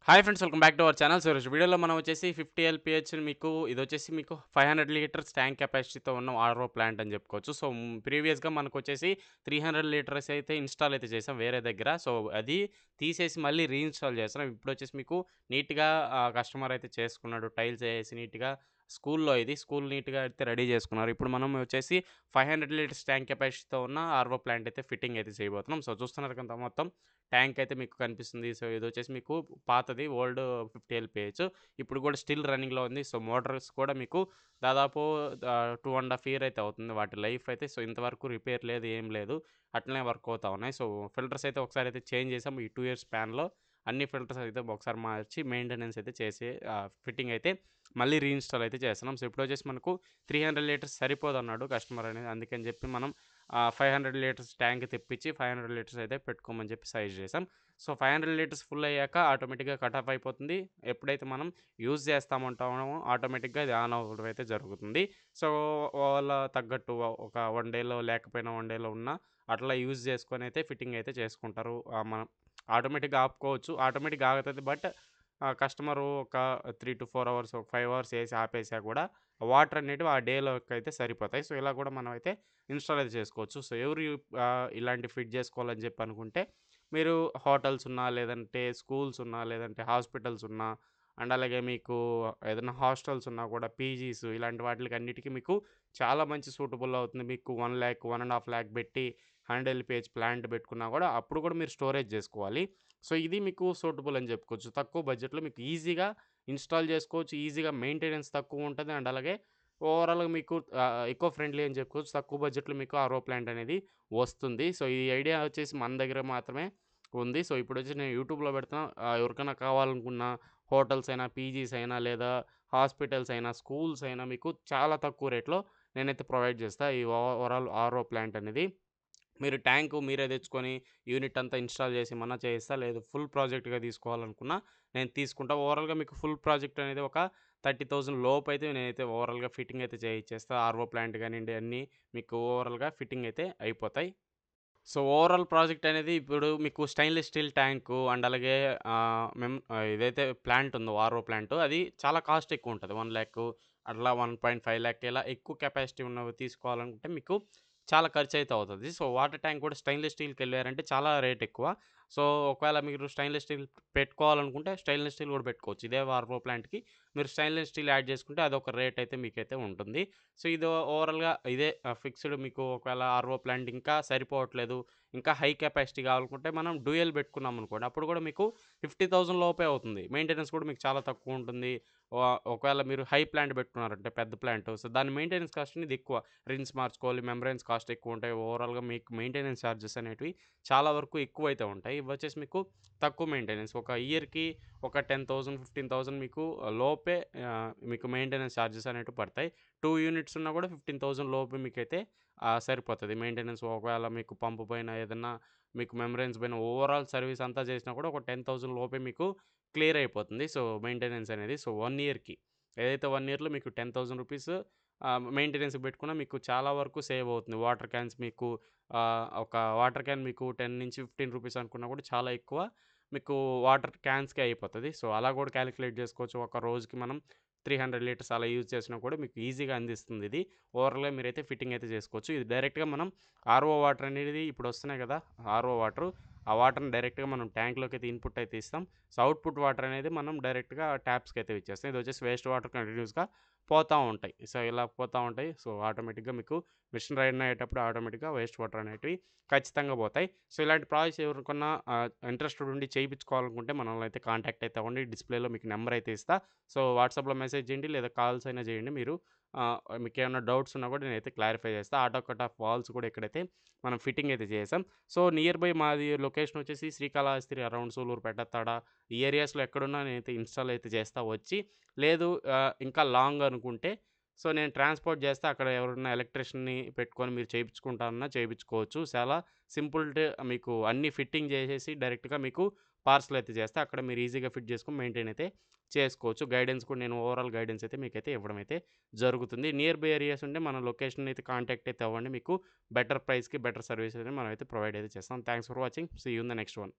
Hi friends, welcome back to our channel. So ఈరోజు వీడియోలో మనం వచ్చేసి 50 ఎల్‌పీహెచ్ మీకు ఇదొచ్చేసి మీకు 500 లీటర్స్ ట్యాంక్ కెపాసిటీతో ఉన్న ఆర్‌ఓ ప్లాంట్ అని చెప్పుకోవచ్చు. సో ప్రీవియస్‌గా మనకొచ్చేసి 300 లీటర్స్ అయితే ఇన్‌స్టాల్ అయితే చేసాం వేరే దగ్గర. సో అది తీసేసి మళ్ళీ రీఇన్‌స్టాల్ చేస్తున్నాం. ఇప్పుడొచ్చేసి మీకు నీట్‌గా కస్టమర్ అయితే చేసుకున్నాడు. టైల్స్ ఏసి నీట్‌గా స్కూల్‌లో ఇది. స్కూల్ నీట్‌గా అయితే రెడీ చేసుకున్నారు. ఇప్పుడు మనం వచ్చేసి 500 లీటర్స్ ట్యాంక్ కెపాసిటీతో ఉన్న ఆర్‌ఓ ప్లాంట్ అయితే ఫిట్టింగ్ అయితే చేయబోతున్నాం. సో చూస్తున్నారు కదా మొత్తం ట్యాంక్ అయితే మీకు కనిపిస్తుంది. సో ఇదొచ్చేసి మీకు పాతది ఓల్డ్ 50 ఎల్‌పీహెచ్. ఇప్పుడు కూడా స్టిల్ రన్నింగ్‌లో ఉంది. సో మోటార్స్ కూడా మీకు దాదాపు 2 ½ ఇయర్ అయితే అవుతుంది వాటి లైఫ్ అయితే. సో ఇంతవరకు రిపేర్ లేదు, ఏం లేదు. అట్లనే వర్క్ అవుతా ఉన్నాయి. సో ఫిల్టర్స్ అయితే ఒకసారి అయితే చేంజ్ చేసాం. ఈ 2 ఇయర్స్ స్పాన్‌లో అన్ని ఫిల్టర్స్ అయితే ఒకసారి మార్చి మెయింటెనెన్స్ అయితే చేసి ఫిట్టింగ్ అయితే మళ్ళీ రీఇన్‌స్టాల్ అయితే చేస్తున్నాం. సో ఇప్పుడొచ్చేసి మనకు 300 లీటర్స్ సరిపోదన్నాడు కస్టమర్ అనేది. అందుకని చెప్పి మనం 500 లీటర్స్ ట్యాంక్ తెప్పించి 500 లీటర్స్ అయితే పెట్టుకోమని చెప్పి సజెస్ట్ చేసాం. సో 500 లీటర్స్ ఫుల్ అయ్యాక ఆటోమేటిక్‌గా కట్ ఆఫ్ అయిపోతుంది. ఎప్పుడైతే మనం యూజ్ చేస్తామంటామో ఆటోమేటిక్‌గా అది ఆన్ అవ్వడం అయితే జరుగుతుంది. సో వాళ్ళ తగ్గట్టు ఒక 1 డేలో లేకపోయినా 1 డేలో ఉన్నా అట్లా యూజ్ చేసుకొని అయితే ఫిట్టింగ్ అయితే చేసుకుంటారు. మనం ఆటోమేటిక్‌గా ఆపుకోవచ్చు. ఆటోమేటిక్‌గా ఆగుతది. బట్ కస్టమరు ఒక 3-4 అవర్స్, ఒక 5 అవర్స్ ఏసి ఆపేసా కూడా వాటర్ అనేటివి ఆ డేలోకైతే సరిపోతాయి. సో ఇలా కూడా మనం అయితే ఇన్‌స్టాల్ అయితే చేసుకోవచ్చు. సో ఎవరు ఇలాంటివి ఫిట్ చేసుకోవాలని చెప్పి అనుకుంటే మీరు హోటల్స్ ఉన్నా, లేదంటే స్కూల్స్ ఉన్నా, లేదంటే హాస్పిటల్స్ ఉన్నా అండ్ అలాగే మీకు ఏదైనా హాస్టల్స్ ఉన్నా కూడా పీజీస్ ఇలాంటి వాటిలకి అన్నిటికి మీకు చాలా మంచి సూటబుల్ అవుతుంది. మీకు 1,00,000, 1,50,000 పెట్టి 100 ఎల్‌పీహెచ్ ప్లాంట్ పెట్టుకున్నా కూడా అప్పుడు కూడా మీరు స్టోరేజ్ చేసుకోవాలి. సో ఇది మీకు సూటబుల్ అని చెప్పుకోవచ్చు. తక్కువ బడ్జెట్‌లో మీకు ఈజీగా ఇన్‌స్టాల్ చేసుకోవచ్చు. ఈజీగా మెయింటెనెన్స్ తక్కువుంటది. అండ్ అలాగే ఓవరాల్‌గా మీకు ఎకో ఫ్రెండ్లీ అని చెప్పుకోవచ్చు. తక్కువ బడ్జెట్‌లో మీకు ఆర్‌ఓ ప్లాంట్ అనేది వస్తుంది. సో ఈ ఐడియా వచ్చేసి మన దగ్గర మాత్రమే ఉంది. సో ఇప్పుడొచ్చి నేను యూట్యూబ్‌లో పెడుతున్నా. ఎవరికైనా కావాలనుకున్న హోటల్స్ అయినా, పీజీస్ అయినా లేదా హాస్పిటల్స్ అయినా, స్కూల్స్ అయినా మీకు చాలా తక్కువ రేట్‌లో నేనైతే ప్రొవైడ్ చేస్తా. ఈ ఓవరాల్ ఆర్‌ఓ ప్లాంట్ అనేది. మీరు ట్యాంకు మీరే తెచ్చుకొని యూనిట్ అంతా ఇన్‌స్టాల్ చేసి ఏమన్నా చేయిస్తా. లేదు ఫుల్ ప్రాజెక్ట్‌గా తీసుకోవాలనుకున్నా నేను తీసుకుంటా. ఓవరాల్‌గా మీకు ఫుల్ ప్రాజెక్ట్ అనేది ఒక 30,000 లోపైతే నేనైతే ఓవరాల్‌గా ఫిట్టింగ్ అయితే చేయిచ్చేస్తా. ఆర్‌ఓ ప్లాంట్ గానియండి అన్నీ మీకు ఓవరాల్‌గా ఫిట్టింగ్ అయితే అయిపోతాయి. సో, ఓవరాల్ ప్రాజెక్ట్ అనేది ఇప్పుడు మీకు స్టెయిన్‌లెస్ స్టీల్ ట్యాంకు అండ్ అలాగే ఇదైతే ప్లాంట్ ఉందో ఆర్‌ఓ ప్లాంట్ అది చాలా కాస్ట్ ఎక్కువుంటది. 1,00,000 అట్లా 1,50,000 ఇలా ఎక్కువ కెపాసిటీ ఉన్నవి తీసుకోవాలనుకుంటే మీకు చాలా ఖర్చయితే అవుతది. సో, వాటర్ ట్యాంక్ కూడా స్టెయిన్‌లెస్ స్టీల్‌కెళ్లారంటే చాలా రేట్ ఎక్కువ. సో, ఒకవేళ మీరు స్టెయిన్‌లెస్ స్టీల్ పెట్టుకోవాలనుకుంటే స్టెయిన్‌లెస్ స్టీల్ కూడా పెట్టుకోవచ్చు. ఇదే ఆర్‌ఓ ప్లాంట్‌కి మీరు స్టెయిన్‌లెస్ స్టీల్ యాడ్ చేసుకుంటే అదొక రేట్ అయితే మీకైతే ఉంటుంది. సో, ఇది ఓవరాల్‌గా ఇదే ఫిక్స్‌డ్ మీకు ఒకవేళ ఆర్‌ఓ ప్లాంట్ ఇంకా సరిపోవట్లేదు, ఇంకా హై కెపాసిటీ కావాలనుకుంటే మనం డ్యూయల్ పెట్టుకున్నామనుకోండి. అప్పుడు కూడా మీకు 50,000 లోపే అవుతుంది. మెయింటెనెన్స్ కూడా మీకు చాలా తక్కువుంటుంది. ఒకవేళ మీరు హై ప్లాంట్ పెట్టుకున్నారంటే పెద్ద ప్లాంట్. సో, దాని మెయింటెనెన్స్ కాస్ట్ అనేది ఎక్కువ. రిన్స్ మార్చుకోవాలి, మెంబ్రేన్స్ కాస్ట్ ఎక్కువుంటాయి. ఓవరాల్‌గా మీకు మెయింటెనెన్స్ చార్జెస్ అనేటివి చాలా వరకు ఎక్కువైతే ఉంటాయి. ఇవొచ్చేసి మీకు తక్కువ మెయింటెనెన్స్. ఒక ఇయర్‌కి ఒక 10,000, 15,000 మీకు లోపే మీకు మెయింటెనెన్స్ చార్జెస్ అనేటివి పడతాయి. 2 యూనిట్స్ ఉన్నా కూడా 15,000 లోపే మీకైతే సరిపోతది. మెయింటెనెన్స్ ఒకవేళ మీకు పంప్ పోయినా ఏదన్నా మీకు మెయింబరేన్స్ పోయినా ఓవరాల్ సర్వీస్ అంతా చేసినా కూడా ఒక 10,000 లోపే మీకు క్లియర్ అయిపోతుంది. సో, మెయింటెనెన్స్ అనేది. సో, 1 ఇయర్‌కి. ఏదైతే 1 ఇయర్‌లో మీకు 10,000 రూపీస్ మెయింటెనెన్స్‌కి పెట్టుకున్నా మీకు చాలా వరకు సేవ్ అవుతుంది. వాటర్ క్యాన్స్ మీకు ఒక వాటర్ క్యాన్ మీకు 10-15 రూపీస్ అనుకున్నా కూడా చాలా ఎక్కువ మీకు వాటర్ క్యాన్స్‌కే అయిపోతది. సో, అలా కూడా కాలిక్యులేట్ చేసుకోవచ్చు. ఒక రోజుకి మనం 300 లీటర్స్ అలా యూజ్ చేసినా కూడా మీకు ఈజీగా అందిస్తుందిది. ఓవరాల్‌గా మీరైతే ఫిట్టింగ్ అయితే చేసుకోవచ్చు. ఇది డైరెక్ట్‌గా మనం ఆర్‌ఓ వాటర్ అనేది ఇప్పుడొస్తున్నాయి గదా! RO water. ఆ వాటర్‌ని డైరెక్ట్‌గా మనం ట్యాంక్‌లోకైతే ఇన్‌పుట్ అయితే ఇస్తాం. సో, అవుట్‌పుట్ వాటర్ అనేది మనం డైరెక్ట్‌గా ట్యాప్స్‌కైతే ఇచ్చేస్తాం. ఇదొచ్చేసి వేస్ట్ వాటర్ కంటిన్యూస్‌గా పోతా ఉంటాయి. సో, ఇలా పోతా ఉంటాయి. సో, ఆటోమేటిక్‌గా మీకు మిషన్ రన్ అయ్యేటప్పుడు ఆటోమేటిక్‌గా వేస్ట్ వాటర్ అనేటివి ఖచ్చితంగా పోతాయి. సో, ఇలాంటి ప్రాజెక్ట్స్ ఎవరికన్నా ఇంట్రెస్టెడ్ ఉండి చేయించుకోవాలనుకుంటే మనల్ని అయితే కాంటాక్ట్ అయితే అవ్వండి. డిస్‌ప్లేలో మీకు నంబర్ అయితే ఇస్తా. సో, వాట్సాప్‌లో మెసేజ్ చేయండి లేదా కాల్స్ అయినా చేయండి. మీరు మీకేమన్నా డౌట్స్ ఉన్నా కూడా నేనైతే క్లారిఫై చేస్తా. ఆటో కట్ ఆఫ్ వాల్స్ కూడా ఇక్కడైతే మనం ఫిట్టింగ్ అయితే చేసాం. సో, నియర్ బై మాది లొకేషన్ వచ్చేసి శ్రీకాళహస్తి అరౌండ్ సూలూరుపేట, తడ ఈ ఏరియాస్‌లో ఎక్కడున్నా నేనైతే ఇన్‌స్టాల్ అయితే చేస్తా వచ్చి. లేదు ఇంకా లాంగ్ అనుకుంటే సో, నేను ట్రాన్స్‌పోర్ట్ చేస్తా. అక్కడ ఎవరైనా ఎలక్ట్రీషియన్‌ని పెట్టుకొని మీరు చేపించుకుంటానన్నా చేపించుకోవచ్చు. చాలా సింపుల్ మీకు అన్నీ ఫిట్టింగ్ చేసేసి డైరెక్ట్‌గా మీకు పార్సెల్ అయితే చేస్తా. అక్కడ మీరు ఈజీగా ఫిట్ చేసుకొని మెయింటైన్ అయితే చేసుకోవచ్చు. గైడెన్స్ కూడా నేను ఓవరాల్ గైడెన్స్ అయితే మీకైతే ఇవ్వడం అయితే జరుగుతుంది. నియర్ బై ఏరియాస్ ఉంటే మన లొకేషన్ అయితే కాంటాక్ట్ అయితే అవ్వండి. మీకు బెటర్ ప్రైస్‌కి బెటర్ సర్వీస్ అనేది మనమైతే ప్రొవైడ్ అయితే చేస్తాం. Thanks for watching. See you in the next one.